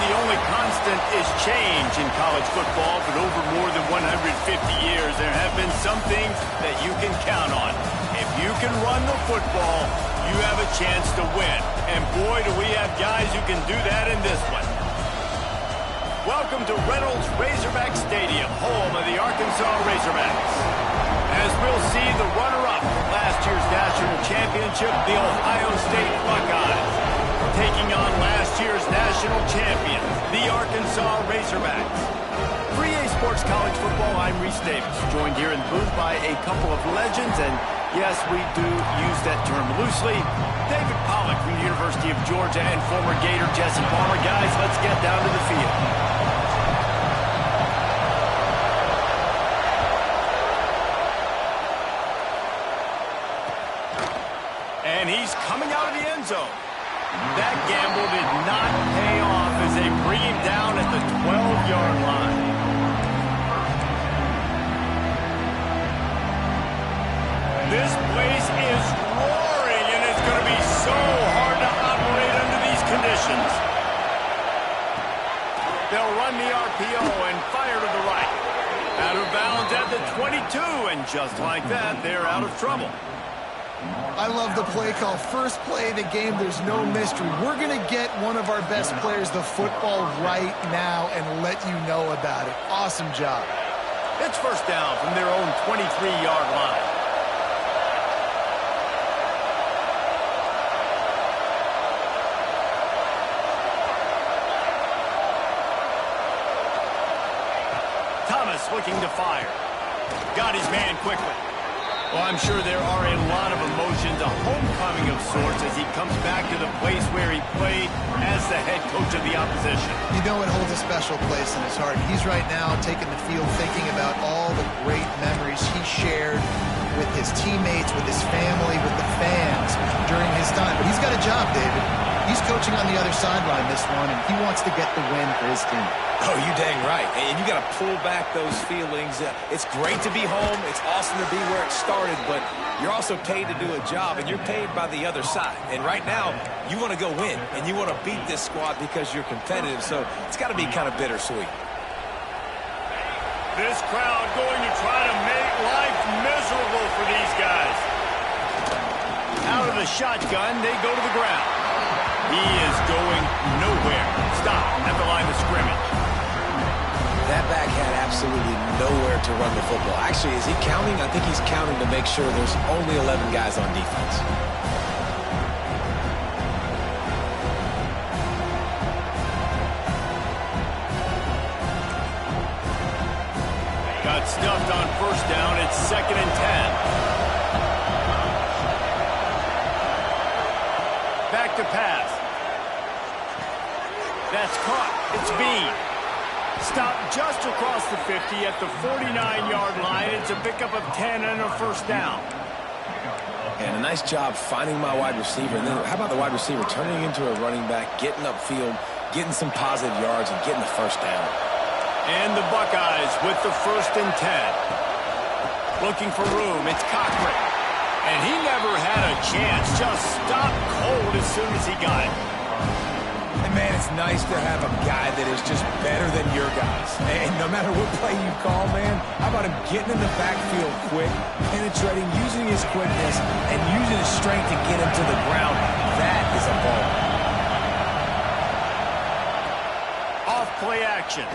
the only constant is change in college football. For over more than 150 years, there have been some things that you can count on. If you can run the football, you have a chance to win. And boy, do we have guys who can do that in this one. Welcome to Reynolds Razorback Stadium, home of the Arkansas Razorbacks. As we'll see, the runner-up from last year's national championship, the Ohio State Buckeyes, taking on last year's national champion, the Arkansas Razorbacks. For EA Sports College Football, I'm Reese Davis, joined here in the booth by a couple of legends, and yes, we do use that term loosely. David Pollack from the University of Georgia and former Gator Jesse Palmer. Guys, let's get down to the field. And he's coming out of the end zone. That gamble did not pay off as they bring him down at the 12-yard line. This place is roaring, and it's going to be so hard to operate under these conditions. They'll run the RPO and fire to the right. Out of bounds at the 22, and just like that, they're out of trouble. I love the play call. First play of the game, there's no mystery. We're going to get one of our best players the football right now and let you know about it. Awesome job. It's first down from their own 23-yard line. Thomas looking to fire. Got his man quickly. Well, I'm sure there are a lot of emotions, a homecoming of sorts, as he comes back to the place where he played as the head coach of the opposition. You know it holds a special place in his heart. He's right now taking the field thinking about all the great memories he shared with his teammates, with his family, with the fans during his time. But he's got a job, David. He's coaching on the other sideline this one, and he wants to get the win for his team. Oh, you dang right. And you got to pull back those feelings. It's great to be home. It's awesome to be where it started, but you're also paid to do a job, and you're paid by the other side. And right now, you want to go win, and you want to beat this squad because you're competitive, so it's got to be kind of bittersweet. This crowd going to try to make life miserable for these guys. Out of the shotgun, they go to the ground. He is going nowhere. Stop at the line of scrimmage. That back had absolutely nowhere to run the football. Actually, is he counting? I think he's counting to make sure there's only 11 guys on defense. Got stuffed on first down. It's 2nd and 10. Back to pass. That's caught. It's Bean. Stopped just across the 50 at the 49-yard line. It's a pickup of 10 and a first down. And a nice job finding my wide receiver. And then how about the wide receiver turning into a running back, getting upfield, getting some positive yards, and getting the first down. And the Buckeyes with the 1st and 10. Looking for room. It's Cochran. And he never had a chance. Just stopped cold as soon as he got it. And, man, it's nice to have a guy that is just better than your guys. And no matter what play you call, man, how about him getting in the backfield quick, penetrating, using his quickness, and using his strength to get him to the ground. That is a ball. Off play action.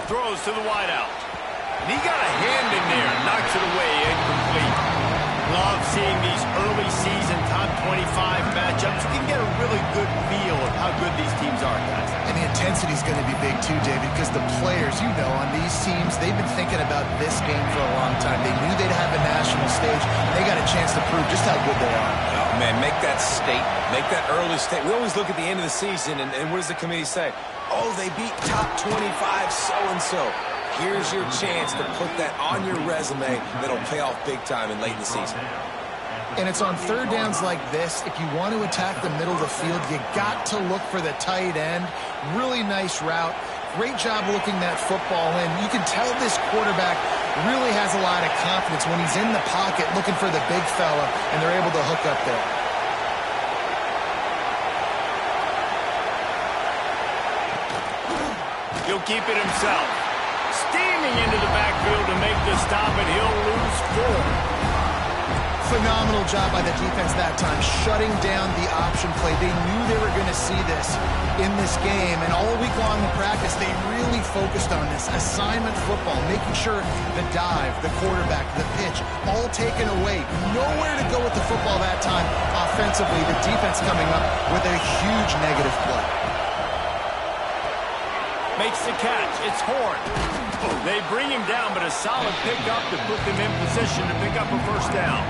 Throws to the wideout. And he got a hand in there. Knocks it away. Incomplete. Love seeing these early season top 25 matchups. You can get a really good feel of how good these teams are, guys. And the intensity is going to be big too, David, because the players, you know, on these teams, they've been thinking about this game for a long time. They knew they'd have a national stage. They got a chance to prove just how good they are. Oh, man, make that statement. Make that early statement. We always look at the end of the season, and what does the committee say? Oh, they beat top 25 so-and-so. Here's your chance to put that on your resume that'll pay off big time and late in the season. And it's on third downs like this. If you want to attack the middle of the field, you got to look for the tight end. Really nice route. Great job looking that football in. You can tell this quarterback really has a lot of confidence when he's in the pocket looking for the big fella, and they're able to hook up there. keep it himself. Steaming into the backfield to make the stop, and he'll lose 4. Phenomenal job by the defense that time, shutting down the option play. They knew they were going to see this in this game, and all week long in practice, they really focused on this assignment football, making sure the dive, the quarterback, the pitch, all taken away. Nowhere to go with the football that time. Offensively, the defense coming up with a huge negative play. Makes the catch. It's Horn. They bring him down, but a solid pickup to put them in position to pick up a first down.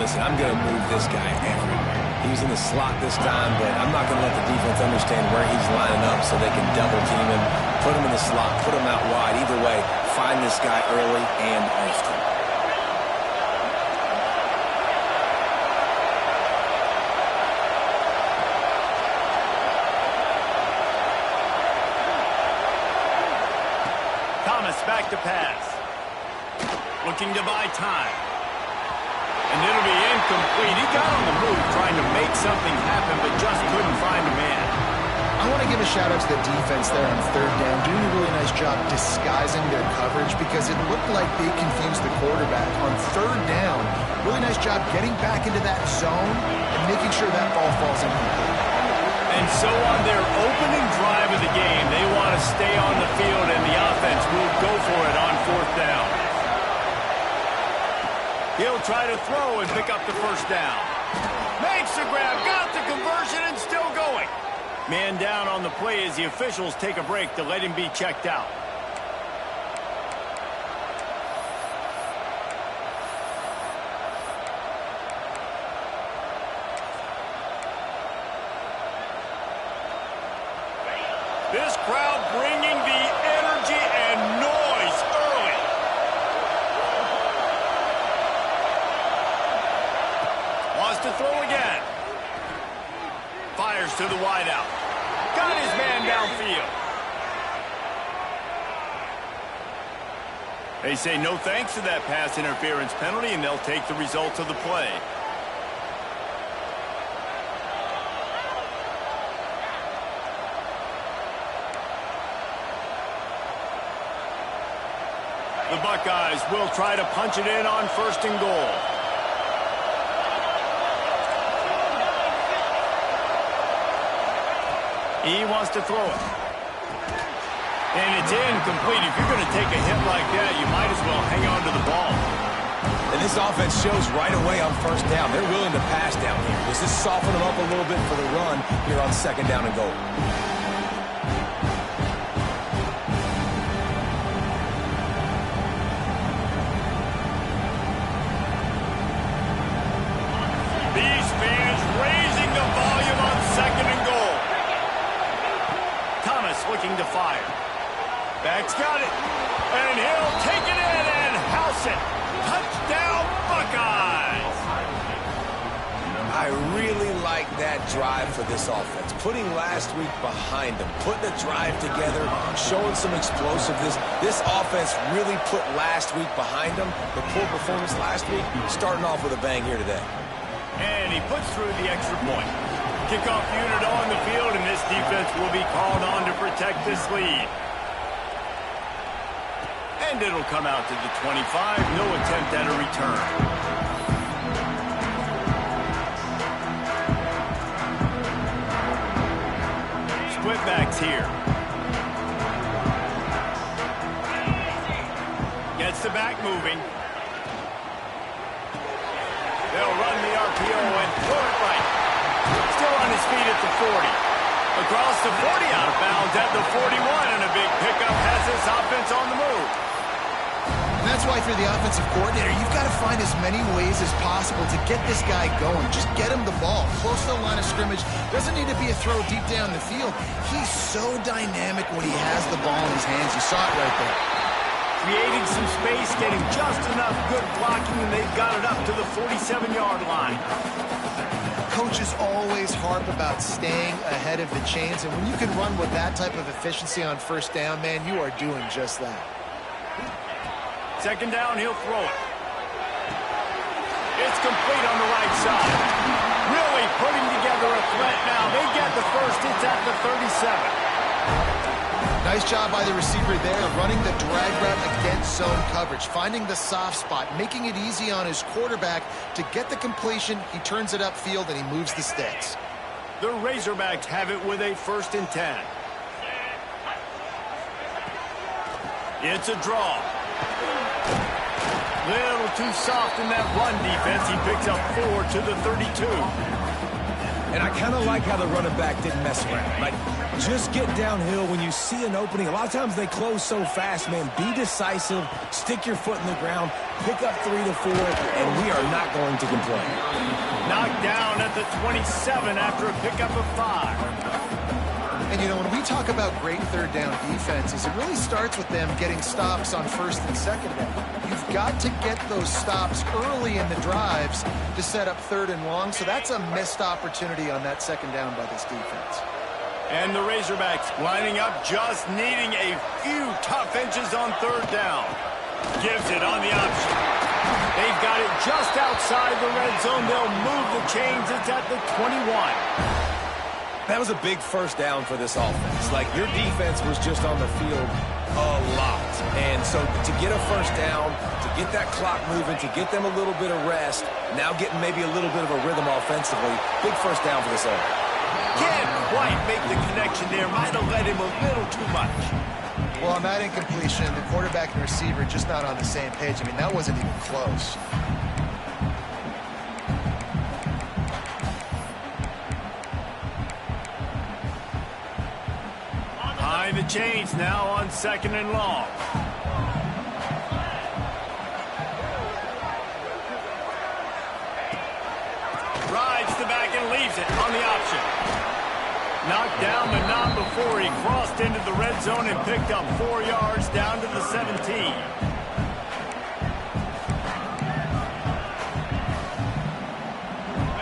Listen, I'm going to move this guy everywhere. He's in the slot this time, but I'm not going to let the defense understand where he's lining up so they can double team him, put him in the slot, put him out wide. Either way, find this guy early and often. Thomas back to pass. Looking to buy time. And it'll be incomplete. He got on the move trying to make something happen, but just couldn't find a man. I want to give a shout-out to the defense there on third down, doing a really nice job disguising their coverage because it looked like they confused the quarterback on third down. Really nice job getting back into that zone and making sure that ball falls incomplete. And so on their opening drive of the game, they want to stay on the field, and the offense will go for it on fourth down. He'll try to throw and pick up the first down. Makes the grab, got the conversion, and still going. Man down on the play as the officials take a break to let him be checked out. This crowd bringing the energy and noise early. Wants to throw again. Fires to the wideout. Got his man downfield. They say no thanks to that pass interference penalty, and they'll take the results of the play. The Buckeyes will try to punch it in on first and goal. He wants to throw it. And it's incomplete. If you're going to take a hit like that, you might as well hang on to the ball. And this offense shows right away on first down. They're willing to pass down here. Does this soften them up a little bit for the run here on second down and goal? These fans raising the volume on second and goal. Thomas looking to fire. Back's got it. And he'll take it in and house it. Touchdown, Buckeyes. I really like that drive for this offense. Putting last week behind them, putting a drive together, showing some explosiveness. This offense really put last week behind them. The poor performance last week, starting off with a bang here today. And he puts through the extra point. Kickoff unit on the field, and this defense will be called on to protect this lead. And it'll come out to the 25. No attempt at a return. Split backs here. Gets the back moving. They'll run the RPO and throw it right. Still on his feet at the 40. Across the 40, out of bounds at the 41, and a big pickup has this offense on the move. And that's why for the offensive coordinator, you've got to find as many ways as possible to get this guy going. Just get him the ball close to the line of scrimmage. Doesn't need to be a throw deep down the field. He's so dynamic when he has the ball in his hands. You saw it right there. Creating some space, getting just enough good blocking, and they've got it up to the 47-yard line. Coaches always harp about staying ahead of the chains, and when you can run with that type of efficiency on first down, man, you are doing just that. Second down, he'll throw it. It's complete on the right side. Really putting together a threat now. They get the first. It's at the 37. Nice job by the receiver there, running the drag route against zone coverage, finding the soft spot, making it easy on his quarterback to get the completion. He turns it upfield, and he moves the sticks. The Razorbacks have it with a 1st and 10. It's a draw. Little too soft in that run defense. He picks up 4 to the 32. And I kind of like how the running back didn't mess around. Like, just get downhill when you see an opening. A lot of times they close so fast, man. Be decisive, stick your foot in the ground, pick up 3 to 4, and we are not going to complain. Knocked down at the 27 after a pickup of 5. And, you know, when we talk about great third down defenses, it really starts with them getting stops on 1st and 2nd down. You've got to get those stops early in the drives to set up 3rd and long, so that's a missed opportunity on that 2nd down by this defense. And the Razorbacks lining up, just needing a few tough inches on 3rd down. Gives it on the option. They've got it just outside the red zone. They'll move the chains. It's at the 21. That was a big 1st down for this offense. Like, your defense was just on the field a lot. And so to get a 1st down, to get that clock moving, to get them a little bit of rest, now getting maybe a little bit of a rhythm offensively, big 1st down for this offense. Can't quite make the connection there. Might have led him a little too much. Well, on that incompletion, the quarterback and receiver just not on the same page. I mean, that wasn't even close. Behind the chains now on 2nd and long. Rides the back and leaves it on the option. Knocked down the non before he crossed into the red zone and picked up 4 yards down to the 17.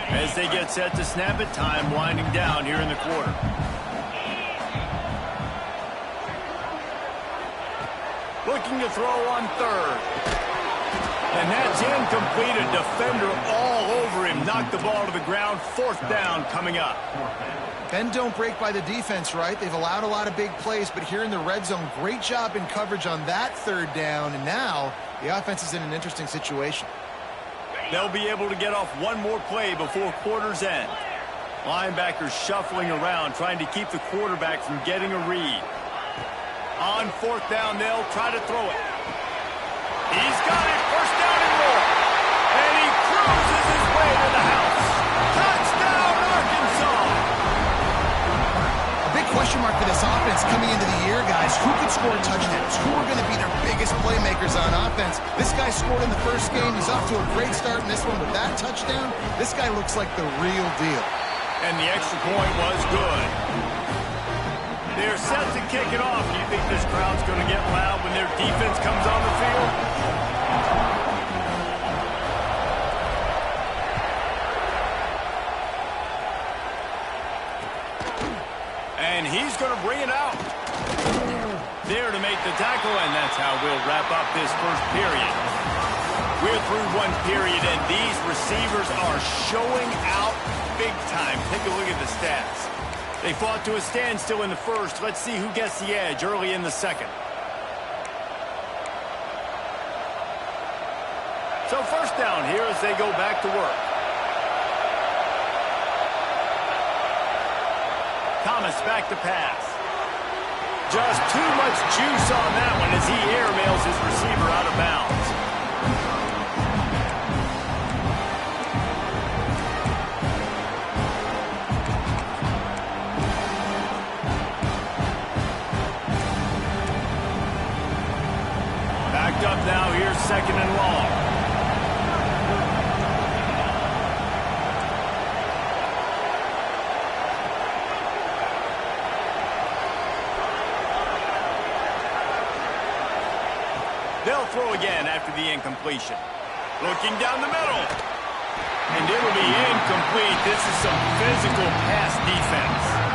As they get set to snap it, time winding down here in the quarter. Looking to throw on 3rd. And that's incomplete. A defender all over him. Knocked the ball to the ground. 4th down coming up. Bend don't break by the defense, right? They've allowed a lot of big plays, but here in the red zone, great job in coverage on that 3rd down. And now the offense is in an interesting situation. They'll be able to get off one more play before quarter's end. Linebackers shuffling around, trying to keep the quarterback from getting a read. On 4th down, they'll try to throw it. He's got it, 1st down and more. And he cruises his way to the house. Touchdown, Arkansas! A big question mark for this offense coming into the year, guys. Who could score touchdowns? Who are going to be their biggest playmakers on offense? This guy scored in the 1st game. He's off to a great start in this one with that touchdown. This guy looks like the real deal. And the extra point was good. They're set to kick it off. Do you think this crowd's going to get loud when their defense comes on the field? And he's going to bring it out. There to make the tackle, and that's how we'll wrap up this 1st period. We're through 1 period, and these receivers are showing out big time. Take a look at the stats. They fought to a standstill in the 1st. Let's see who gets the edge early in the 2nd. So 1st down here as they go back to work. Thomas back to pass. Just too much juice on that one as he airmails his receiver out of bounds. Up now, here's 2nd and long. They'll throw again after the incompletion. Looking down the middle. And it'll be incomplete. This is some physical pass defense.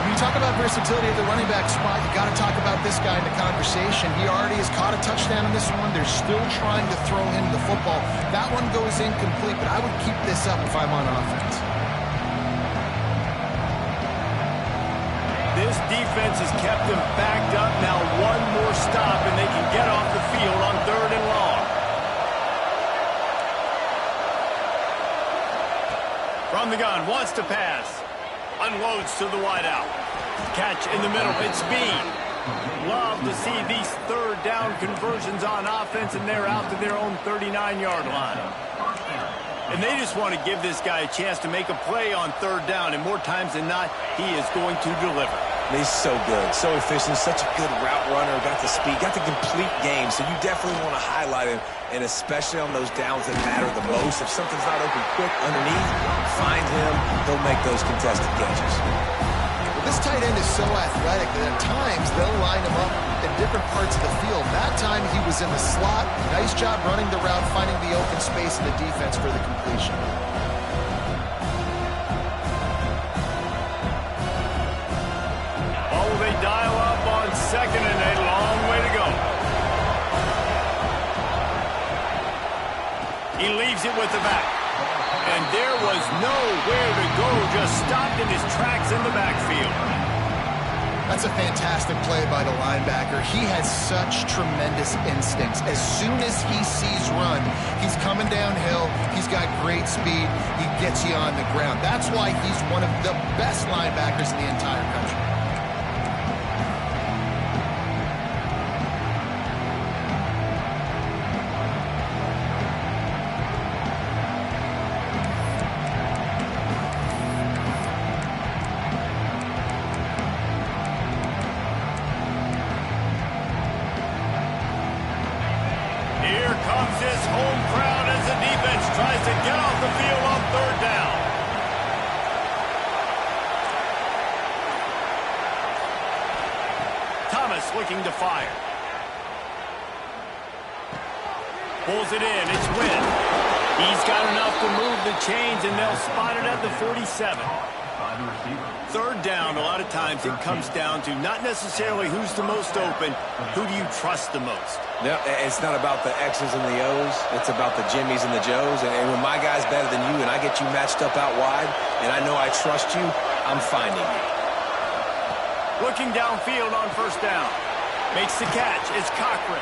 When you talk about versatility at the running back spot, you got to talk about this guy in the conversation. He already has caught a touchdown in this one. They're still trying to throw him the football. That one goes incomplete, but I would keep this up if I'm on offense. This defense defense has kept them backed up. Now one more stop, and they can get off the field on 3rd and long. From the gun, wants to pass. Unloads to the wideout. Catch in the middle. It's Speed. Love to see these 3rd down conversions on offense, and they're out to their own 39-yard line. And they just want to give this guy a chance to make a play on 3rd down, and more times than not, he is going to deliver. He's so good, so efficient, such a good route runner, got the speed, got the complete game, so you definitely want to highlight him, and especially on those downs that matter the most. If something's not open quick underneath, find him, he'll make those contested catches. This tight end is so athletic that at times they'll line him up in different parts of the field. That time he was in the slot. Nice job running the route, finding the open space in the defense for the completion. Oh, they dial up on 2nd and a long way to go. He leaves it with the back. And there was nowhere to go, just stopped in his tracks in the backfield. That's a fantastic play by the linebacker. He has such tremendous instincts. As soon as he sees run, he's coming downhill. He's got great speed. He gets you on the ground. That's why he's one of the best linebackers in the entire country. Looking to fire. Pulls it in. It's Wynn. He's got enough to move the chains, and they'll spot it at the 47. 3rd down, a lot of times it comes down to not necessarily who's the most open, who do you trust the most? No, it's not about the X's and the O's. It's about the Jimmies and the Joes. And when my guy's better than you and I get you matched up out wide, and I know I trust you, I'm finding you. Looking downfield on 1st down. Makes the catch. It's Cochran.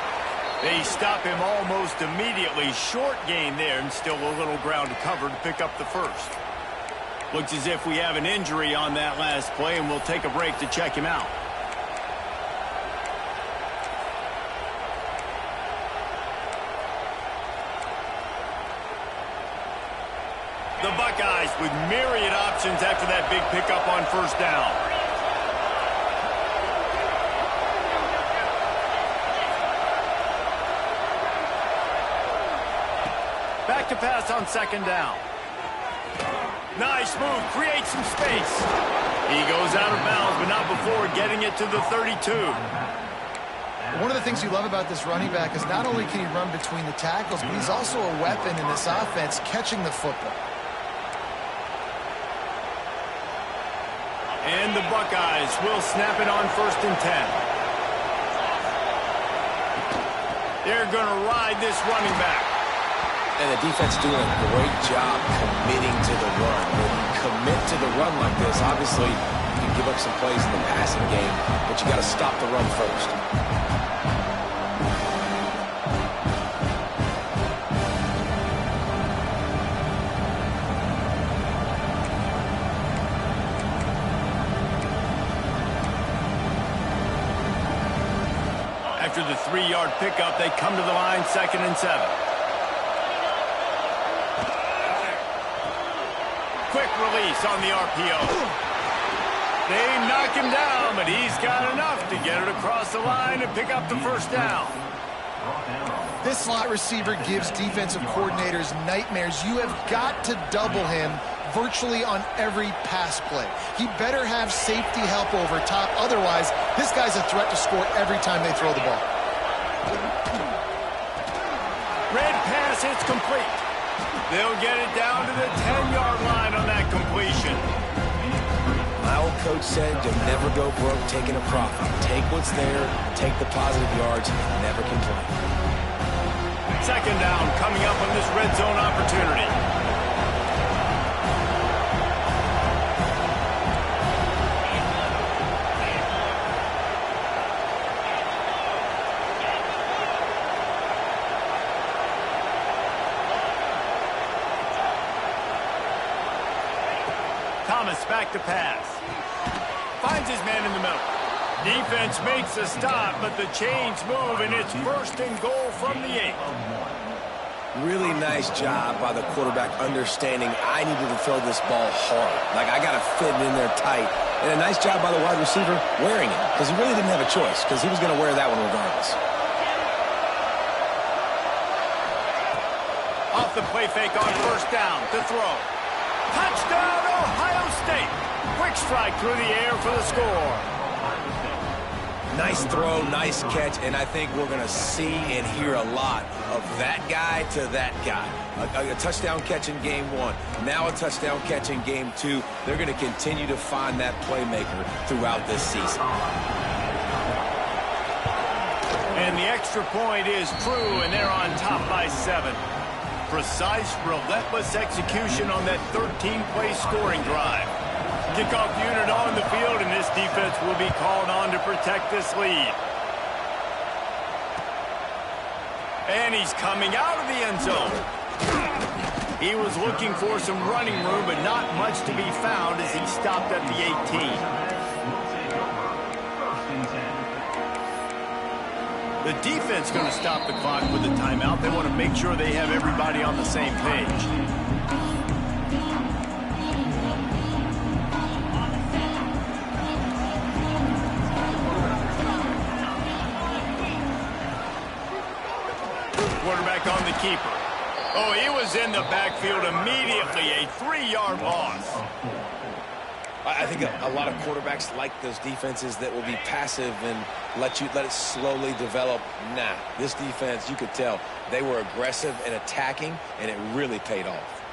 They stop him almost immediately. Short gain there, and still a little ground to cover to pick up the 1st. Looks as if we have an injury on that last play, and we'll take a break to check him out. The Buckeyes with myriad options after that big pickup on 1st down. Back to pass on 2nd down. Nice move, creates some space. He goes out of bounds, but not before getting it to the 32. One of the things you love about this running back is not only can he run between the tackles, but he's also a weapon in this offense, catching the football. And the Buckeyes will snap it on 1st and 10. They're going to ride this running back. And the defense doing a great job committing to the run. When you commit to the run like this, obviously you can give up some plays in the passing game, but you got to stop the run first. After the 3-yard pickup, they come to the line, 2nd and 7. Quick release on the RPO. They knock him down, but he's got enough to get it across the line and pick up the 1st down. This slot receiver gives defensive coordinators nightmares. You have got to double him virtually on every pass play. He better have safety help over top. Otherwise, this guy's a threat to score every time they throw the ball. Red pass, it's complete. They'll get it down to the 10-yard line on that completion. My old coach said you'll never go broke taking a profit. Take what's there, take the positive yards, and never complain. 2nd down coming up on this red zone opportunity. Thomas back to pass. Finds his man in the middle. Defense makes a stop, but the chains move, and it's 1st and goal from the 8. Really nice job by the quarterback understanding I needed to throw this ball hard. Like, I got to fit it in there tight. And a nice job by the wide receiver wearing it, because he really didn't have a choice, because he was going to wear that one regardless. Off the play fake on 1st down to throw. Touchdown, Ohio State. Quick strike through the air for the score. Nice throw, nice catch, and I think we're going to see and hear a lot of that guy to that guy. A touchdown catch in game 1, now a touchdown catch in game 2. They're going to continue to find that playmaker throughout this season. And the extra point is true, and they're on top by 7. Precise, relentless execution on that 13-play scoring drive. Kickoff unit on the field, and this defense will be called on to protect this lead. And he's coming out of the end zone. He was looking for some running room, but not much to be found as he stopped at the 18. The defense going to stop the clock with a timeout. They want to make sure they have everybody on the same page. Quarterback on the keeper. Oh, he was in the backfield immediately. A 3-yard loss. I think a lot of quarterbacks like those defenses that will be passive and let it slowly develop. Nah, this defense, you could tell, they were aggressive and attacking, and it really paid off.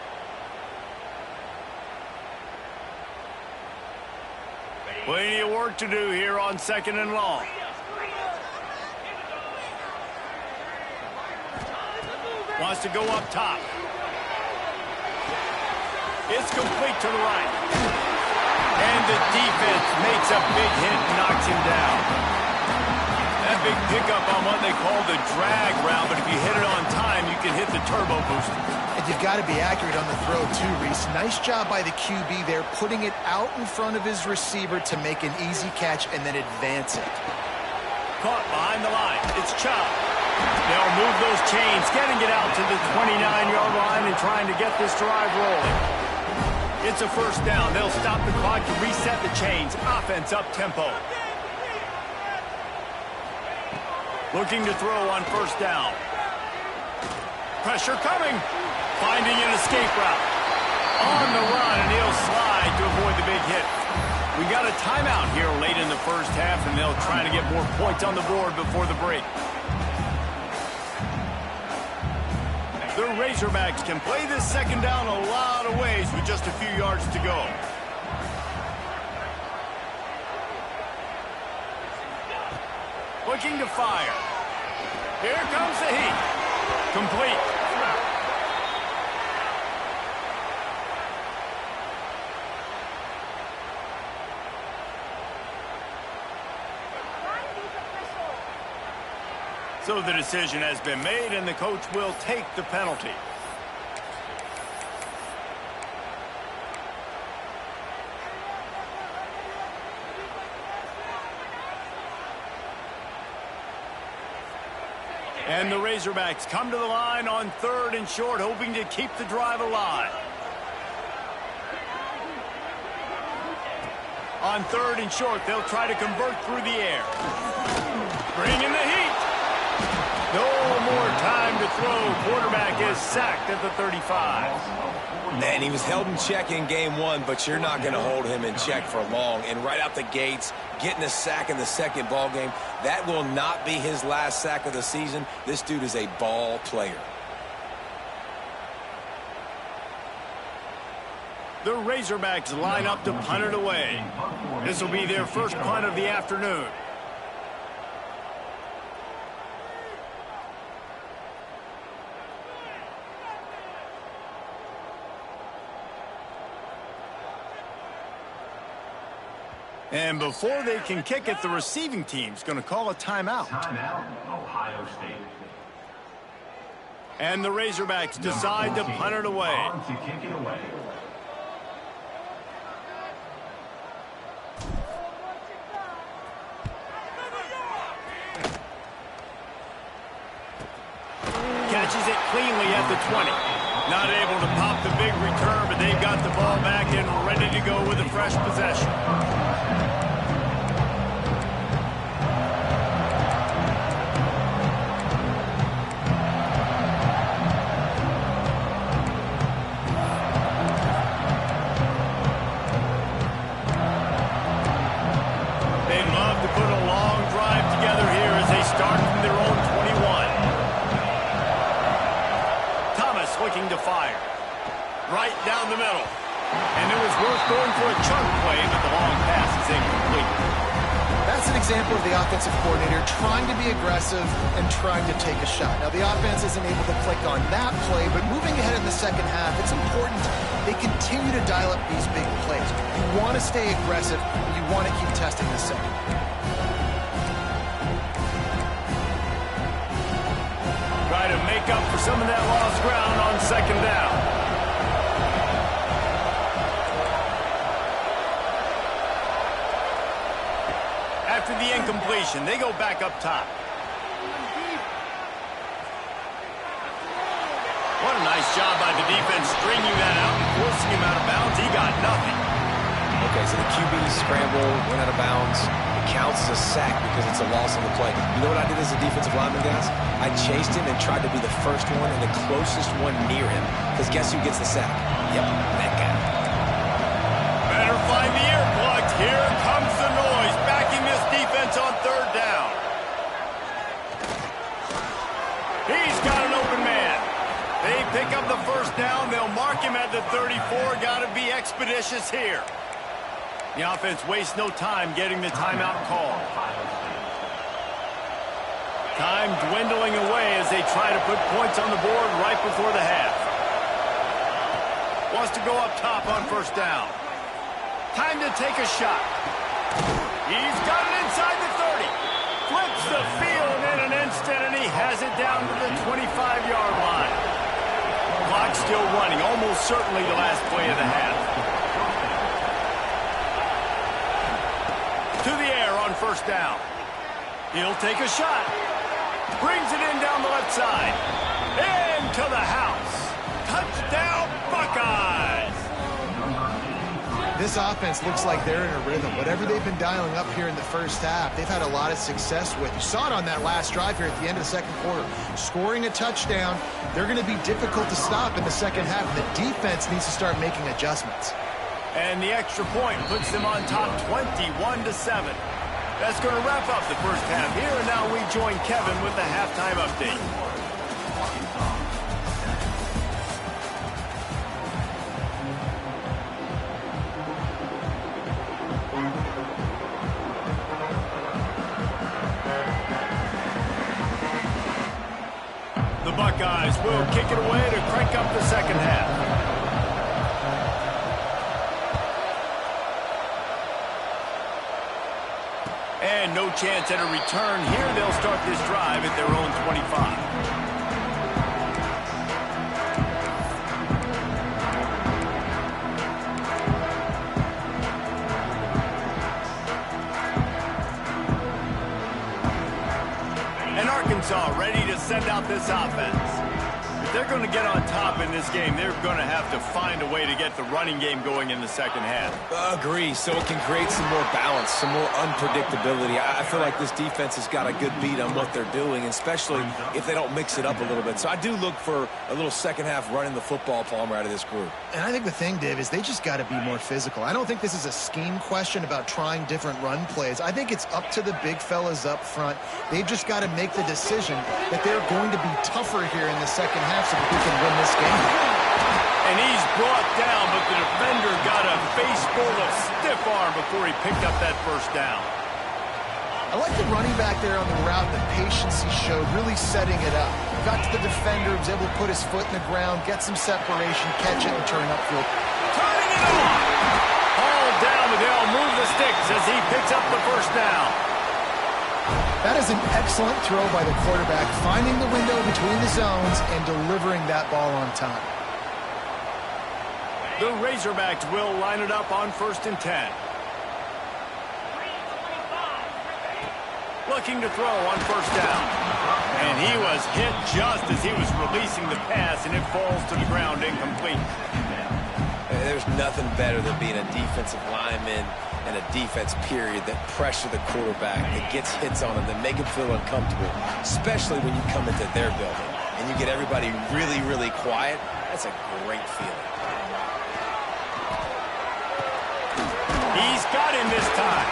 Plenty of work to do here on 2nd and long. Wants to go up top. It's complete to the right. And the defense makes a big hit and knocks him down. That big pickup on what they call the drag route, but if you hit it on time, you can hit the turbo booster. And you've got to be accurate on the throw, too, Reese. Nice job by the QB there, putting it out in front of his receiver to make an easy catch and then advance it. Caught behind the line. It's Chubb. They'll move those chains, getting it out to the 29-yard line and trying to get this drive rolling. It's a 1st down. They'll stop the clock to reset the chains. Offense up tempo. Looking to throw on 1st down. Pressure coming. Finding an escape route. On the run, and he'll slide to avoid the big hit. We got a timeout here late in the 1st half, and they'll try to get more points on the board before the break. The Razorbacks can play this 2nd down a lot of ways with just a few yards to go. Looking to fire. Here comes the heat. Complete. So the decision has been made, and the coach will take the penalty. And the Razorbacks come to the line on 3rd and short, hoping to keep the drive alive. On 3rd and short, they'll try to convert through the air. Bring in the heat. No more time to throw. Quarterback is sacked at the 35. And he was held in check in game 1, but you're not going to hold him in check for long. And right out the gates, getting a sack in the 2nd ball game, that will not be his last sack of the season. This dude is a ball player. The Razorbacks line up to punt it away. This will be their first punt of the afternoon. And before they can kick it, the receiving team's going to call a timeout. Timeout, Ohio State. And the Razorbacks decide to punt it away. On to kick it away. Catches it cleanly at the 20. Not able to pop the big return, but they've got the ball back and ready to go with a fresh possession. They'd love to put a long drive together here as they start from their own 21. Thomas looking to fire. Right down the middle. And it was worth going for a chunk play, but the long pass is incomplete. That's an example of the offensive coordinator trying to be aggressive and trying to take a shot. Now, the offense isn't able to click on that play, but moving ahead in the second half, it's important they continue to dial up these big plays. You want to stay aggressive, and you want to keep testing the second. Try to make up for some of that lost ground on second down. After the incompletion, they go back up top. What a nice job by the defense stringing that out and forcing him out of bounds. He got nothing. Okay, so the QB scramble, went out of bounds. It counts as a sack because it's a loss on the play. You know what I did as a defensive lineman, guys? I chased him and tried to be the first one and the closest one near him. Because guess who gets the sack? Yep, that guy. Better find the ear plugs. Here comes the noise, backing this defense on third down. He's got an open man. They pick up the first down. They'll mark him at the 34. Got to be expeditious here. The offense wastes no time getting the timeout call. Time dwindling away as they try to put points on the board right before the half. Wants to go up top on first down. Time to take a shot. He's got it inside the 30. Flips the field in an instant, and he has it down to the 25-yard line. Clock still running, almost certainly the last play of the half. To the air on first down. He'll take a shot. Brings it in down the left side. Into the house. Touchdown, Buckeyes! This offense looks like they're in a rhythm. Whatever they've been dialing up here in the first half, they've had a lot of success with. You saw it on that last drive here at the end of the second quarter. Scoring a touchdown, they're going to be difficult to stop in the second half. The defense needs to start making adjustments. And the extra point puts them on top 21-7. That's going to wrap up the first half here, and now we join Kevin with the halftime update. The Buckeyes will kick it away to crank up the second half. And no chance at a return here. They'll start this drive at their own 25. And Arkansas ready to send out this offense. If they're going to get on top in this game, they're going to have to find a way to get the running game going in the second half. Agree, so it can create some more balance, some more unpredictability. I feel like this defense has got a good beat on what they're doing, especially if they don't mix it up a little bit. So I do look for a little second half running the football, Palmer, out of this group. And I think the thing, Dave, is they just got to be more physical. I don't think this is a scheme question about trying different run plays. I think it's up to the big fellas up front. They've just got to make the decision that they're going to be tougher here in the second half so that we can win this game. And he's brought down, but the defender got a face full of stiff arm before he picked up that first down. I like the running back there on the route, the patience he showed, really setting it up. Got to the defender, was able to put his foot in the ground, get some separation, catch it, and turn upfield. Turning it on! Hauled down, but they'll move the sticks as he picks up the first down. That is an excellent throw by the quarterback, finding the window between the zones and delivering that ball on time. The Razorbacks will line it up on 1st and 10. Looking to throw on first down. And he was hit just as he was releasing the pass, and it falls to the ground incomplete. There's nothing better than being a defensive lineman and a defense period that pressure the quarterback, that gets hits on him, that make him feel uncomfortable, especially when you come into their building and you get everybody really, really quiet. That's a great feeling. He's got him this time.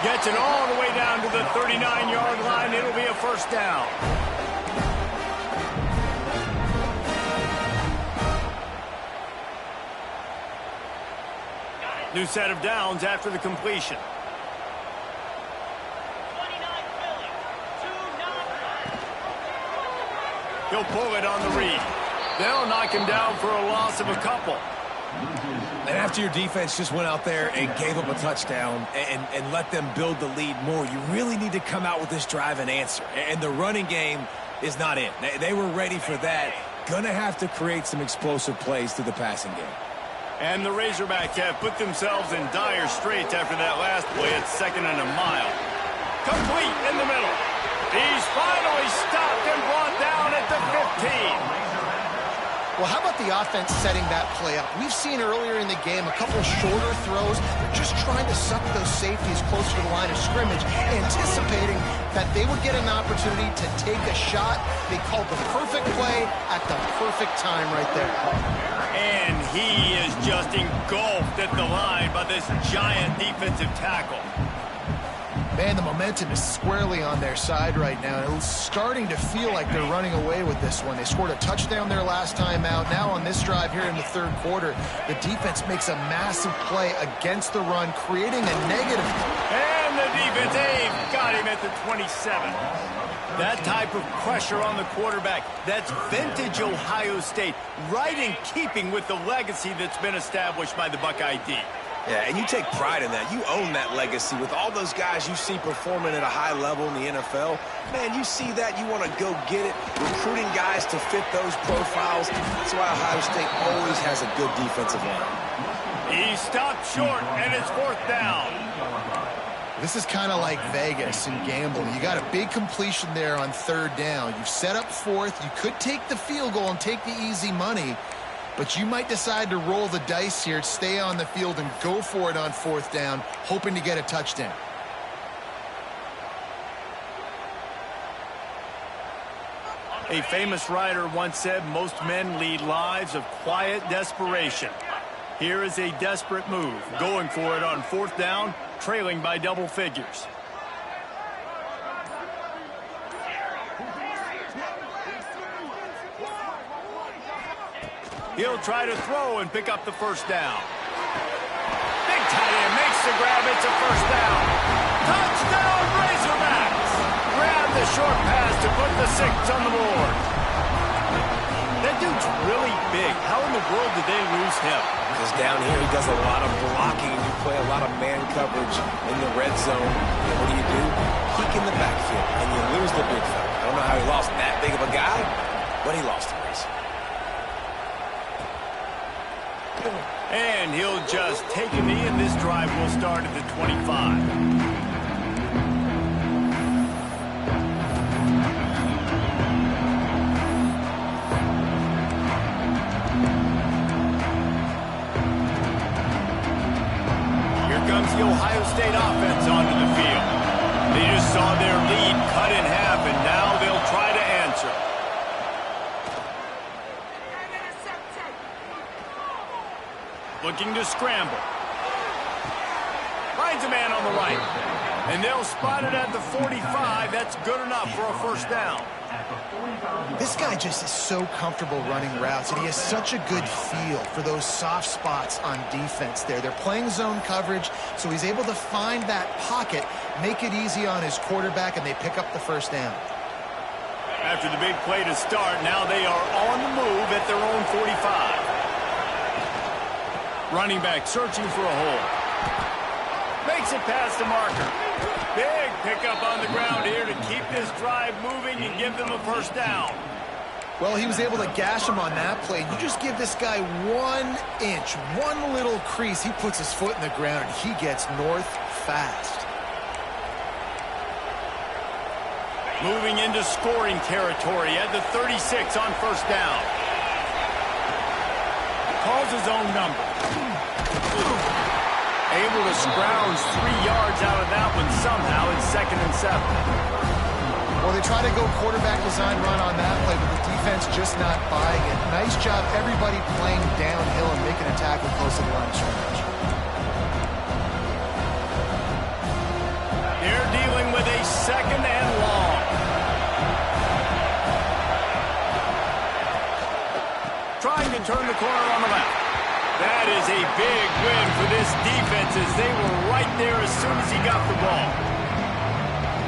Gets it all the way down to the 39-yard line. It'll be a first down. New set of downs after the completion. He'll pull it on the read. They'll knock him down for a loss of a couple. And after your defense just went out there and gave up a touchdown and let them build the lead more, you really need to come out with this drive and answer. And the running game is not in. They were ready for that. Gonna have to create some explosive plays through the passing game. And the Razorbacks have put themselves in dire straits after that last play at 2nd and a mile. Complete in the middle. He's finally stopped and brought down at the 15. Well, how about the offense setting that play up? We've seen earlier in the game a couple shorter throws. They're just trying to suck those safeties closer to the line of scrimmage, anticipating that they would get an opportunity to take a shot. They called the perfect play at the perfect time right there. And he is just engulfed at the line by this giant defensive tackle. Man, the momentum is squarely on their side right now. It's starting to feel like they're running away with this one. They scored a touchdown their last time out. Now on this drive here in the third quarter, the defense makes a massive play against the run, creating a negative. And the defense got him at the 27. That type of pressure on the quarterback, that's vintage Ohio State, right in keeping with the legacy that's been established by the Buckeye D. Yeah, and you take pride in that. You own that legacy with all those guys you see performing at a high level in the NFL. Man, you see that, you want to go get it. Recruiting guys to fit those profiles. That's why Ohio State always has a good defensive line. He stopped short, and it's 4th down. This is kind of like Vegas in gambling. You got a big completion there on 3rd down. You've set up 4th. You could take the field goal and take the easy money. But you might decide to roll the dice here, stay on the field, and go for it on 4th down, hoping to get a touchdown. A famous writer once said, most men lead lives of quiet desperation. Here is a desperate move, going for it on 4th down, trailing by double figures. He'll try to throw and pick up the first down. Big tight end makes the grab. It's a first down. Touchdown, Razorbacks! Grab the short pass to put the 6 on the board. That dude's really big. How in the world did they lose him? Because down here he does a lot of blocking. You play a lot of man coverage in the red zone. And what do? Peek in the backfield, and you lose the big fella. I don't know how he lost that big of a guy, but he lost the race. And he'll just take a knee, and this drive will start at the 25. Here comes the Ohio State offense onto the field. They just saw their lead cut in half, and now they'll try to answer. Looking to scramble. Finds a man on the right. And they'll spot it at the 45. That's good enough for a first down. This guy just is so comfortable running routes, and he has such a good feel for those soft spots on defense there. They're playing zone coverage, so he's able to find that pocket, make it easy on his quarterback, and they pick up the first down. After the big play to start, now they are on the move at their own 45. Running back searching for a hole. Makes it past the marker. Big pickup on the ground here to keep this drive moving and give them a first down. Well, he was able to gash him on that play. You just give this guy 1 inch, one little crease. He puts his foot in the ground, and he gets north fast. Moving into scoring territory at the 36 on first down. Calls his own number. Able to scrounge 3 yards out of that one somehow. It's 2nd and 7. Well, they try to go quarterback design run on that play, but the defense just not buying it. Nice job, everybody playing downhill and making a tackle close to the line of scrimmage. They're dealing with a 2nd and long. Trying to turn the corner on the left. That is a big win for this defense as they were right there as soon as he got the ball.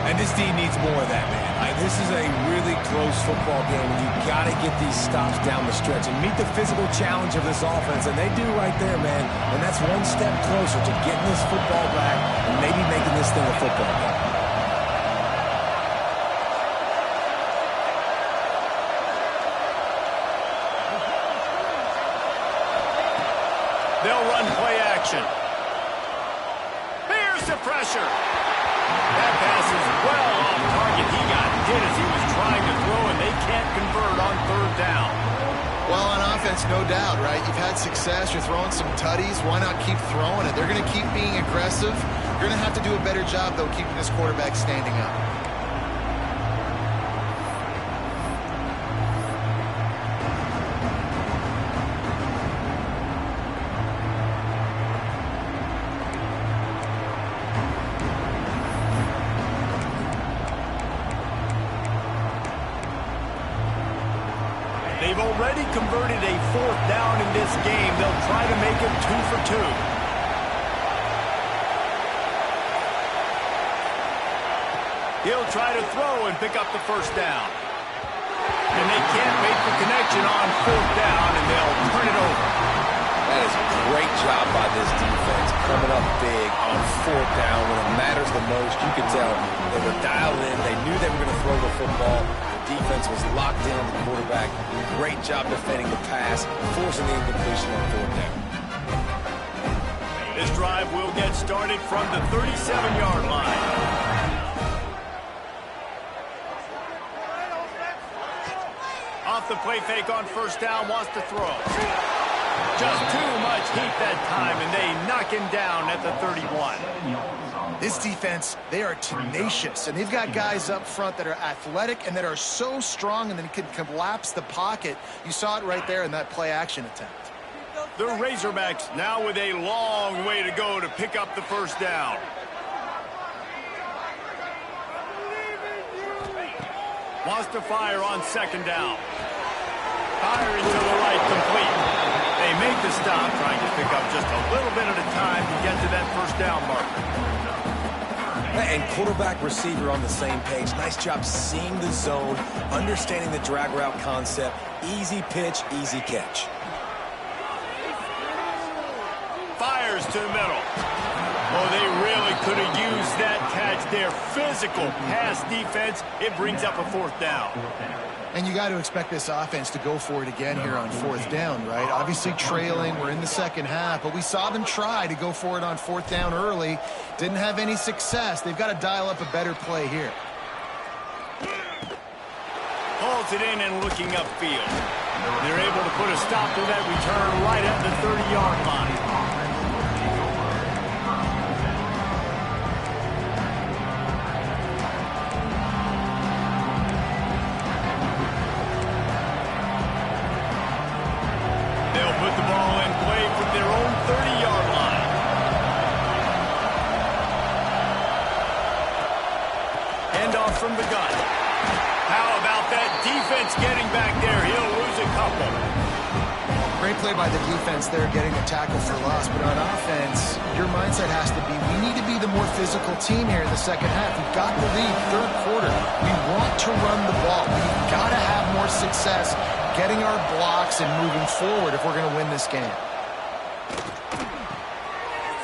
And this D needs more of that, man. This is a really close football game, and you've got to get these stops down the stretch and meet the physical challenge of this offense, and they do right there, man. And that's one step closer to getting this football back and maybe making this thing a football game. They'll run play action. Here's the pressure. That pass is well off target. He got hit as he was trying to throw, and they can't convert on 3rd down. Well, on offense, no doubt, right? You've had success. You're throwing some tutties. Why not keep throwing it? They're going to keep being aggressive. You're going to have to do a better job, though, keeping this quarterback standing up. They've already converted a 4th down in this game. They'll try to make it 2 for 2. He'll try to throw and pick up the 1st down. And they can't make the connection on 4th down, and they'll turn it over. That is a great job by this defense, coming up big on 4th down when it matters the most. You could tell they were dialed in. They knew they were going to throw the football. The defense was locked in on the quarterback. Great job defending the pass, forcing the incompletion on 4th down. This drive will get started from the 37-yard line. Off the play fake on 1st down, wants to throw. Just too much heat that time, and they knock him down at the 31. This defense, they are tenacious, and they've got guys up front that are athletic and that are so strong and then can collapse the pocket. You saw it right there in that play-action attempt. The Razorbacks now with a long way to go to pick up the 1st down. Wants to fire on 2nd down. Firing to the right, complete. They make the stop, trying to pick up just a little bit at a time to get to that 1st down marker. And quarterback receiver on the same page. Nice job seeing the zone, understanding the drag route concept. Easy pitch, easy catch. Fires to the middle. Oh, they really could have used that catch there. Physical pass defense. It brings up a 4th down. And you got to expect this offense to go for it again here on 4th down, right? Obviously trailing, we're in the 2nd half, but we saw them try to go for it on 4th down early. Didn't have any success. They've got to dial up a better play here. Hauls it in and looking upfield. They're able to put a stop to that return right at the 30-yard line. From the gun. How about that defense getting back there? He'll lose a couple. Great play by the defense there, getting a tackle for loss. But on offense, your mindset has to be, we need to be the more physical team here in the 2nd half. We've got the lead, 3rd quarter. We want to run the ball. We've got to have more success getting our blocks and moving forward if we're going to win this game.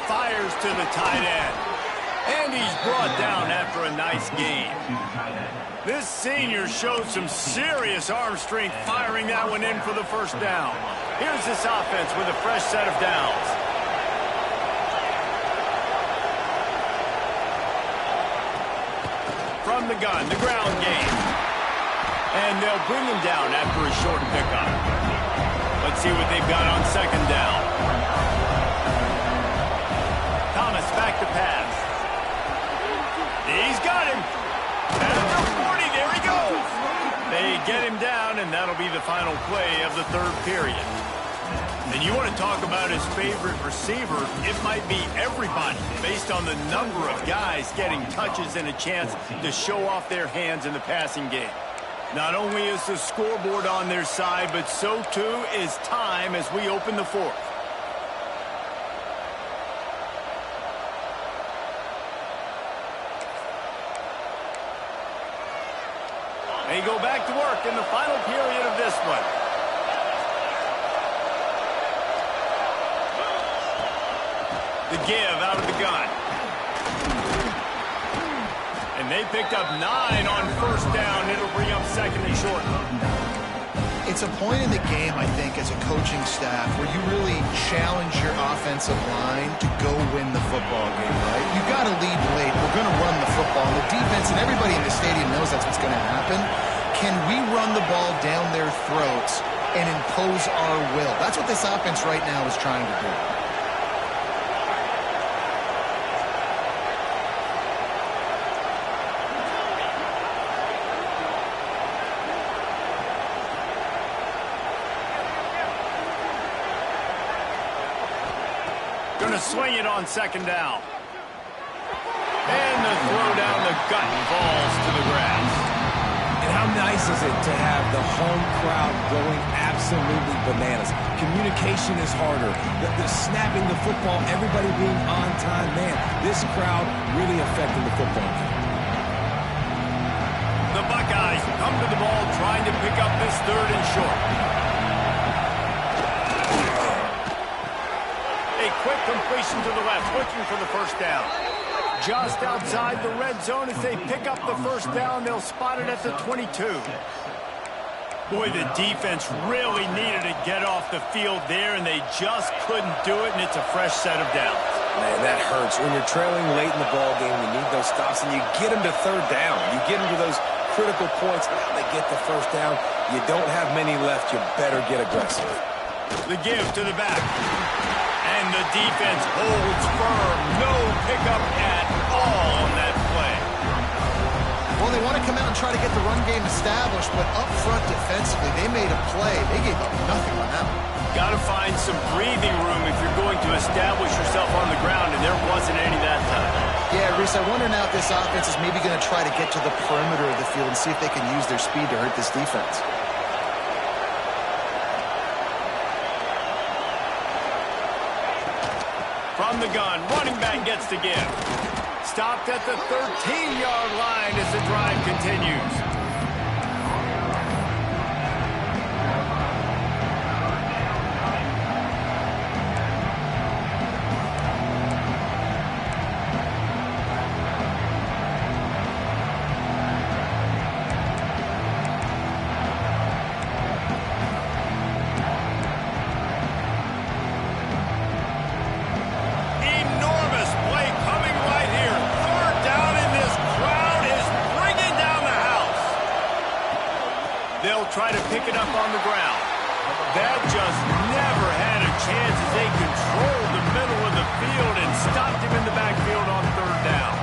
Fires to the tight end. And he's brought down after a nice game. This senior showed some serious arm strength firing that one in for the 1st down. Here's this offense with a fresh set of downs. From the gun, the ground game. And they'll bring him down after a short pickup. Let's see what they've got on second down. Thomas back to pass. He's got him. At the 40, there he goes. They get him down, and that'll be the final play of the third period. And you want to talk about his favorite receiver, it might be everybody based on the number of guys getting touches and a chance to show off their hands in the passing game. Not only is the scoreboard on their side, but so too is time as we open the fourth. They go back to work in the final period of this one. The give out of the gun. And they picked up 9 on first down. It'll bring up second and short. It's a point in the game, I think, as a coaching staff where you really challenge your offensive line to go win the football game, right? You've got to lead late. We're going to run the football. The defense and everybody in the stadium knows that's what's going to happen. Can we run the ball down their throats and impose our will? That's what this offense right now is trying to do. Going to swing it on second down. And the throw down the gut falls to the grass. And how nice is it to have the home crowd going absolutely bananas? Communication is harder. The snapping the football, everybody being on time. Man, this crowd really affecting the football game. The Buckeyes come to the ball trying to pick up this third and short. A quick completion to the left, looking for the first down. Just outside the red zone as they pick up the first down. They'll spot it at the 22. Boy, the defense really needed to get off the field there, and they just couldn't do it, and it's a fresh set of downs. Man, that hurts. When you're trailing late in the ball game, you need those stops, and you get them to third down. You get them to those critical points. Now they get the first down. You don't have many left. You better get aggressive. The give to the back. And the defense holds firm. No pickup at all on that play. Well, they want to come out and try to get the run game established, but up front defensively, they made a play. They gave up nothing on that one. Got to find some breathing room if you're going to establish yourself on the ground, and there wasn't any that time. Yeah, Reese, I wonder now if this offense is maybe going to try to get to the perimeter of the field and see if they can use their speed to hurt this defense. From the gun, running back gets the give. Stopped at the 13-yard line as the drive continues. Try to pick it up on the ground. That just never had a chance as they controlled the middle of the field and stopped him in the backfield on third down.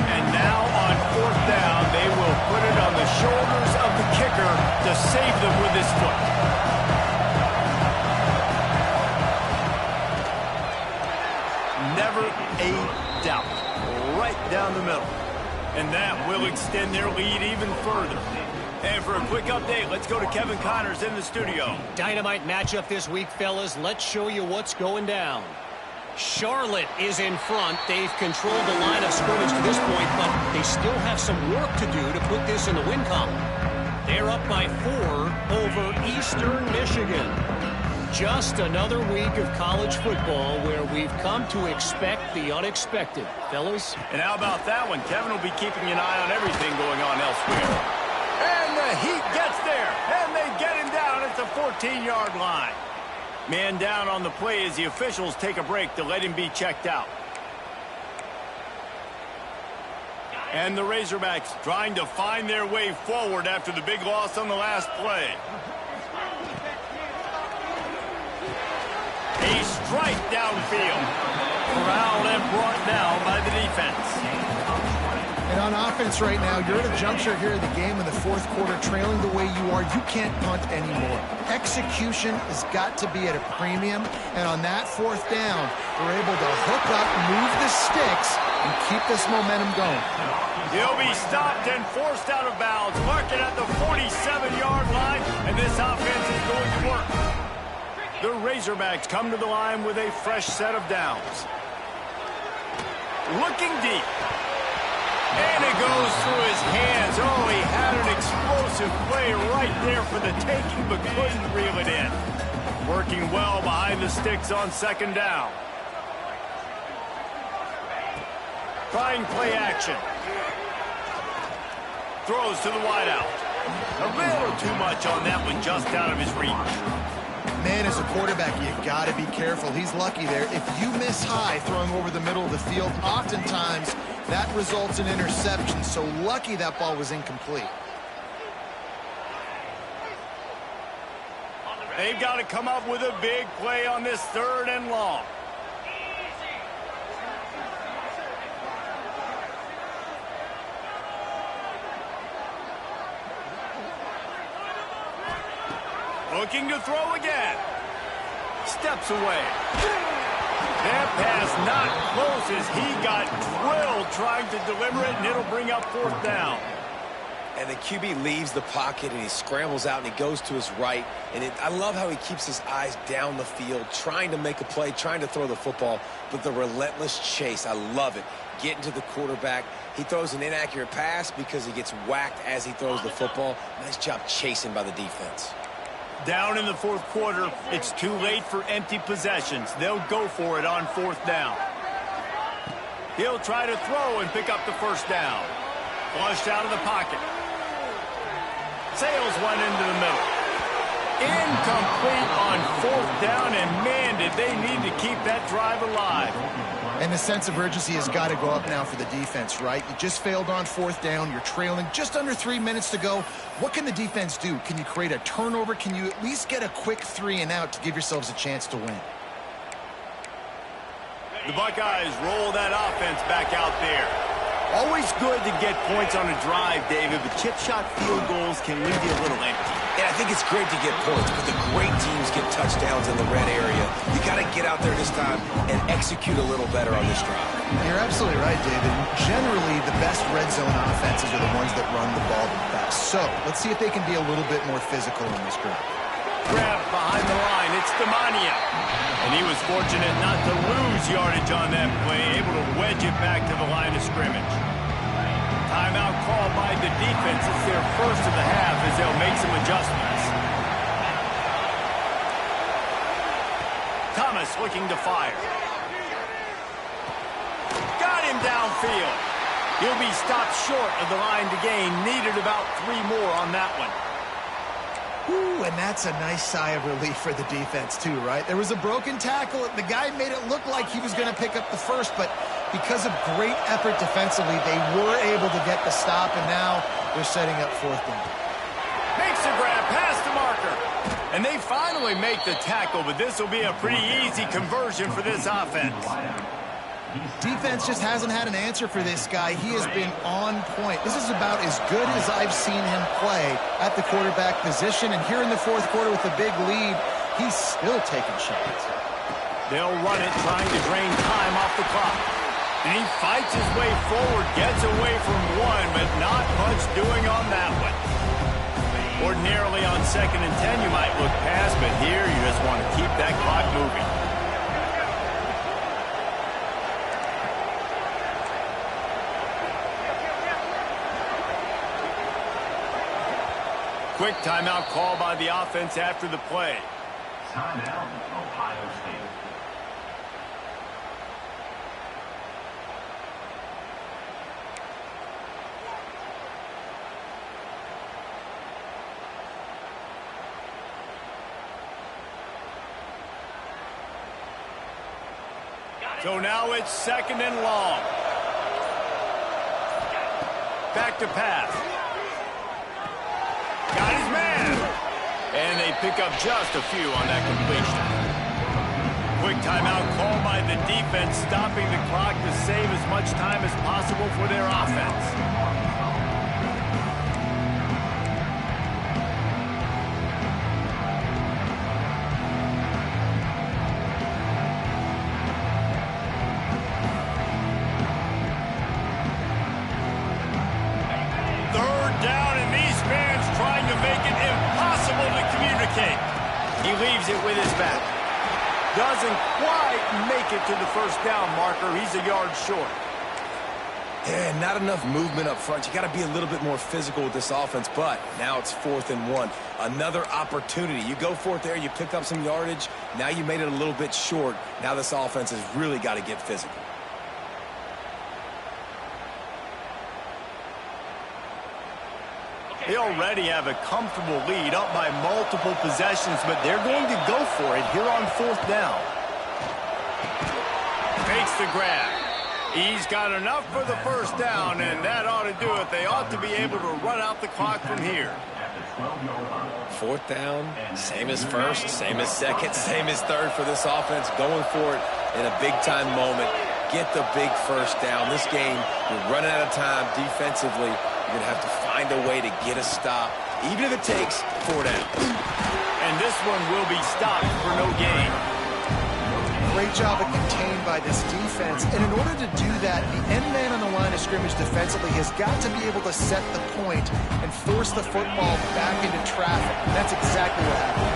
And now on fourth down, they will put it on the shoulders of the kicker to save them with his foot. Never a doubt. Right down the middle. And that will extend their lead even further. And for a quick update, let's go to Kevin Connors in the studio. Dynamite matchup this week, fellas. Let's show you what's going down. Charlotte is in front. They've controlled the line of scrimmage to this point, but they still have some work to do to put this in the win column. They're up by 4 over Eastern Michigan. Just another week of college football where we've come to expect the unexpected. Fellas? And how about that one? Kevin will be keeping an eye on everything going on elsewhere. And the Heat gets there. And they get him down at the 14-yard line. Man down on the play as the officials take a break to let him be checked out. And the Razorbacks trying to find their way forward after the big loss on the last play. A strike downfield. Corralled and brought down by the defense. And on offense right now, you're at a juncture here in the game in the fourth quarter, trailing the way you are. You can't punt anymore. Execution has got to be at a premium. And on that fourth down, they're able to hook up, move the sticks, and keep this momentum going. He'll be stopped and forced out of bounds. Mark it at the 47-yard line, and this offense is going to work. The Razorbacks come to the line with a fresh set of downs. Looking deep. And it goes through his hands. Oh, he had an explosive play right there for the taking, but couldn't reel it in. Working well behind the sticks on second down. Trying play action. Throws to the wideout. A little too much on that one, just out of his reach. Man, as a quarterback, you got to be careful. He's lucky there. If you miss high throwing over the middle of the field, oftentimes that results in interception. So lucky that ball was incomplete. They've got to come up with a big play on this 3rd and long. Looking to throw again. Steps away. That pass not close as he got drilled trying to deliver it, and it'll bring up 4th down. And the QB leaves the pocket, and he scrambles out, and he goes to his right. And I love how he keeps his eyes down the field, trying to make a play, trying to throw the football, but the relentless chase, I love it. Getting to the quarterback. He throws an inaccurate pass because he gets whacked as he throws the football. Nice job chasing by the defense. Down in the 4th quarter, it's too late for empty possessions. They'll go for it on 4th down. He'll try to throw and pick up the 1st down. Flushed out of the pocket. Sails one into the middle. Incomplete on 4th down, and man, did they need to keep that drive alive. And the sense of urgency has got to go up now for the defense, right? You just failed on 4th down. You're trailing just under 3 minutes to go. What can the defense do? Can you create a turnover? Can you at least get a quick 3 and out to give yourselves a chance to win? The Buckeyes roll that offense back out there. Always good to get points on a drive, David, but chip shot field goals can leave you a little empty. And I think it's great to get points, but the great teams get touchdowns in the red area. You got to get out there this time and execute a little better on this drive. You're absolutely right, David. Generally, the best red zone offenses are the ones that run the ball the best. So let's see if they can be a little bit more physical in this drive. Grab behind the line. It's Demania. And he was fortunate not to lose yardage on that play, able to wedge it back to the line of scrimmage. Timeout called by the defense. It's their first of the half as they'll make some adjustments. Thomas looking to fire. Got him downfield. He'll be stopped short of the line to gain. Needed about 3 more on that one. Ooh, and that's a nice sigh of relief for the defense too, right? There was a broken tackle. The guy made it look like he was going to pick up the first, but because of great effort defensively, they were able to get the stop, and now they're setting up 4th down. Makes the grab past the marker. And they finally make the tackle, but this will be a pretty easy conversion for this offense. Defense just hasn't had an answer for this guy. He has been on point. This is about as good as I've seen him play at the quarterback position. And here in the 4th quarter with a big lead, he's still taking shots. They'll run it, trying to drain time off the clock. And he fights his way forward, gets away from one, but not much doing on that one. Ordinarily on 2nd and 10, you might look past, but here you just want to keep that clock moving. Quick timeout call by the offense after the play. Timeout, Ohio State. So now it's 2nd and long. Back to pass. Got his man. And they pick up just a few on that completion. Quick timeout called by the defense, stopping the clock to save as much time as possible for their offense. He leaves it with his back. Doesn't quite make it to the first down marker. He's a yard short. Yeah, not enough movement up front. You got to be a little bit more physical with this offense, but now it's 4th and 1. Another opportunity. You go for it there, you pick up some yardage. Now you made it a little bit short. Now this offense has really got to get physical. They already have a comfortable lead, up by multiple possessions, but they're going to go for it here on 4th down. Makes the grab. He's got enough for the first down, and that ought to do it. They ought to be able to run out the clock from here. 4th down, same as 1st, same as 2nd, same as 3rd for this offense. Going for it in a big-time moment. Get the big first down. This game, you're running out of time defensively. You're going to have to find a way to get a stop, even if it takes 4 downs. And this one will be stopped for no gain. Great job of contained by this defense. And in order to do that, the end man on the line of scrimmage defensively has got to be able to set the point and force the football back into traffic. And that's exactly what happened.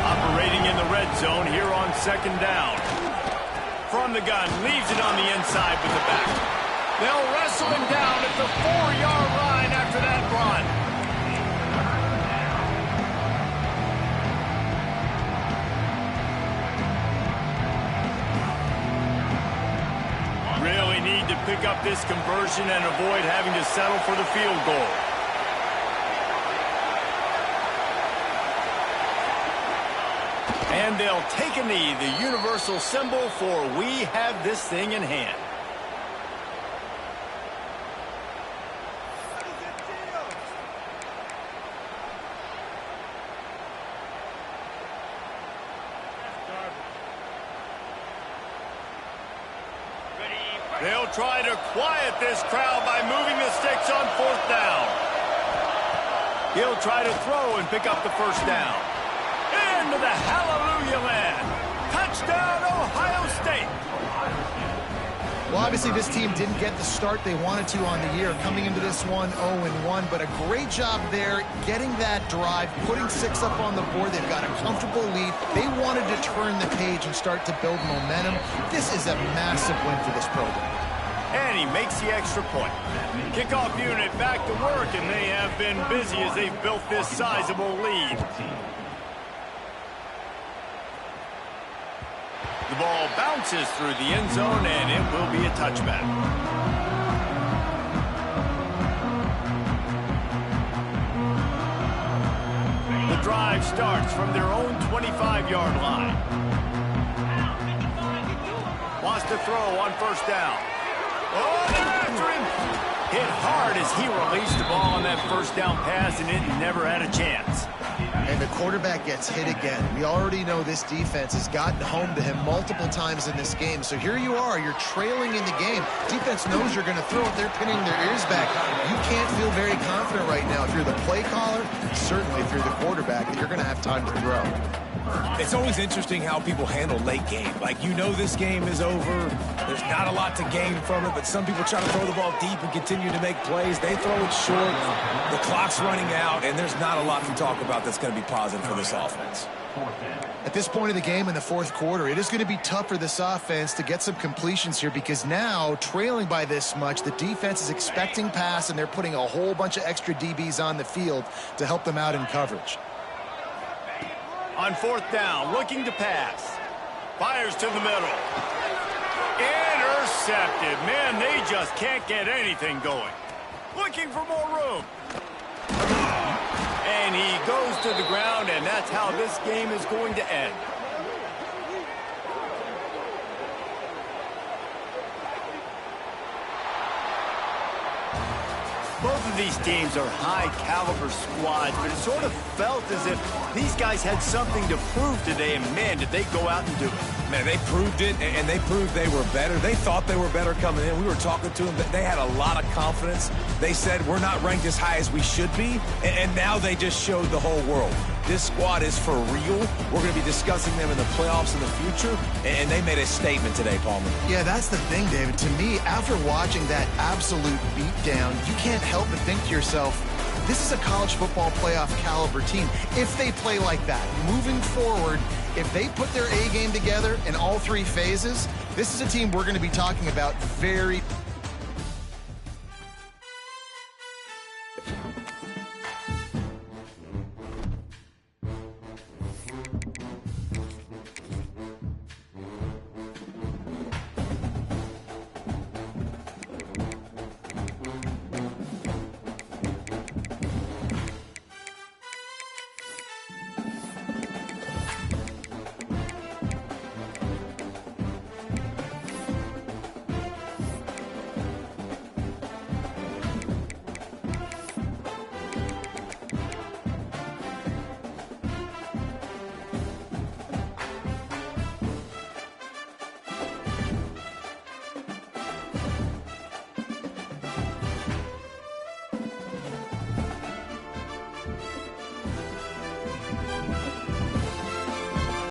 Operating in the red zone here on 2nd down. From the gun, leaves it on the inside with the back. They'll wrestle him down at the 4-yard line after that run. Really need to pick up this conversion and avoid having to settle for the field goal. And they'll take a knee, the universal symbol for we have this thing in hand. They'll try to quiet this crowd by moving the sticks on 4th down. He'll try to throw and pick up the first down. Into the hallelujah land. Touchdown, Ohio State. Well, obviously this team didn't get the start they wanted to on the year, coming into this one 0-1, but a great job there getting that drive, putting 6 up on the board. They've got a comfortable lead. They wanted to turn the page and start to build momentum. This is a massive win for this program. And he makes the extra point. Kickoff unit back to work, and they have been busy as they've built this sizable lead. The ball bounces through the end zone, and it will be a touchback. The drive starts from their own 25-yard line. Wants to throw on first down. Oh, they're after him. Hit hard as he released the ball on that first down pass, and it never had a chance. And the quarterback gets hit again. We already know this defense has gotten home to him multiple times in this game. So here you are, you're trailing in the game. Defense knows you're going to throw it. They're pinning their ears back. You can't feel very confident right now. If you're the play caller, certainly if you're the quarterback, that you're going to have time to throw. It's always interesting how people handle late game. Like, you know this game is over. There's not a lot to gain from it, but some people try to throw the ball deep and continue to make plays. They throw it short. The clock's running out, and there's not a lot to talk about that's going to be positive for this offense. At this point of the game in the fourth quarter, it is going to be tough for this offense to get some completions here because now, trailing by this much, the defense is expecting pass, and they're putting a whole bunch of extra DBs on the field to help them out in coverage. On fourth down, looking to pass. Fires to the middle. Intercepted. Man, they just can't get anything going. Looking for more room. And he goes to the ground, and that's how this game is going to end. Both of these teams are high-caliber squads, but it sort of felt as if these guys had something to prove today, and man, did they go out and do it. Man, they proved it, and they proved they were better. They thought they were better coming in. We were talking to them. They had a lot of confidence. They said, we're not ranked as high as we should be, and now they just showed the whole world. This squad is for real. We're going to be discussing them in the playoffs in the future, and they made a statement today, Palmer. Yeah, that's the thing, David. To me, after watching that absolute beatdown, you can't help but think to yourself, this is a college football playoff caliber team. If they play like that, moving forward, if they put their A game together in all three phases, this is a team we're going to be talking about very